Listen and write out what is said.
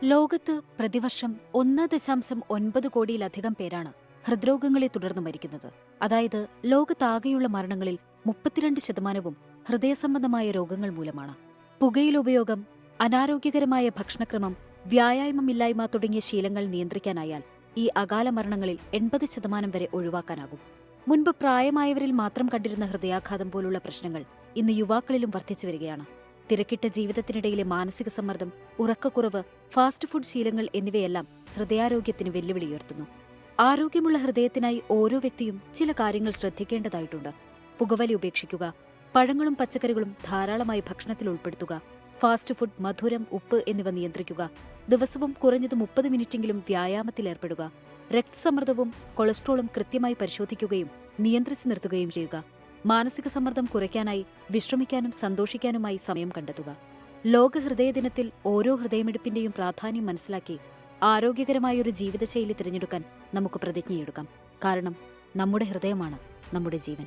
ലോകത്ത് പ്രതിവർഷം 1.9 കോടിയിലധികം പേരാണ് ഹൃദ്രോഗങ്ങളെ തുടർന്ന് മരിക്കുന്നത്. അതായത് ലോകത്താകെയുള്ള മരണങ്ങളിൽ 32% ഹൃദയസംബന്ധമായ രോഗങ്ങൾ മൂലമാണ്. പുകയിലുപയോഗം, അനാരോഗ്യകരമായ ഭക്ഷണക്രമം, വ്യായാമമില്ലായ്മ തുടങ്ങിയ ശീലങ്ങൾ നിയന്ത്രിക്കാനായാൽ ഈ അകാല മരണങ്ങളിൽ 80% വരെ ഒഴിവാക്കാനാകും. മുൻപ് പ്രായമായവരിൽ മാത്രം കണ്ടിരുന്ന ഹൃദയാഘാതം പോലുള്ള പ്രശ്നങ്ങൾ ഇന്ന് യുവാക്കളിലും വർദ്ധിച്ചു വരികയാണ്. തിരക്കിട്ട ജീവിതത്തിനിടയിലെ മാനസിക സമ്മർദ്ദം, ഉറക്കക്കുറവ്, ഫാസ്റ്റ് ഫുഡ് ശീലങ്ങൾ എന്നിവയെല്ലാം ഹൃദയാരോഗ്യത്തിന് വെല്ലുവിളി ഉയർത്തുന്നു. ആരോഗ്യമുള്ള ഹൃദയത്തിനായി ഓരോ വ്യക്തിയും ചില കാര്യങ്ങൾ ശ്രദ്ധിക്കേണ്ടതായിട്ടുണ്ട്. പുകവലി ഉപേക്ഷിക്കുക, പഴങ്ങളും പച്ചക്കറികളും ധാരാളമായി ഭക്ഷണത്തിൽ ഉൾപ്പെടുത്തുക, ഫാസ്റ്റ് ഫുഡ്, മധുരം, ഉപ്പ് എന്നിവ നിയന്ത്രിക്കുക, ദിവസവും കുറഞ്ഞത് 30 മിനിറ്റെങ്കിലും വ്യായാമത്തിലേർപ്പെടുക, രക്തസമ്മർദ്ദവും കൊളസ്ട്രോളും കൃത്യമായി പരിശോധിക്കുകയും നിയന്ത്രിച്ചു നിർത്തുകയും ചെയ്യുക. മാനസിക സമ്മർദ്ദം കുറയ്ക്കാനായി വിശ്രമിക്കാനും സന്തോഷിക്കാനുമായി സമയം കണ്ടെത്തുക. ലോക ഹൃദയ ദിനത്തിൽ ഓരോ ഹൃദയമിടിപ്പിന്റെയും പ്രാധാന്യം മനസ്സിലാക്കി ആരോഗ്യകരമായൊരു ജീവിതശൈലി തിരഞ്ഞെടുക്കാൻ നമുക്ക് പ്രതിജ്ഞയെടുക്കാം. കാരണം നമ്മുടെ ഹൃദയമാണ് നമ്മുടെ ജീവൻ.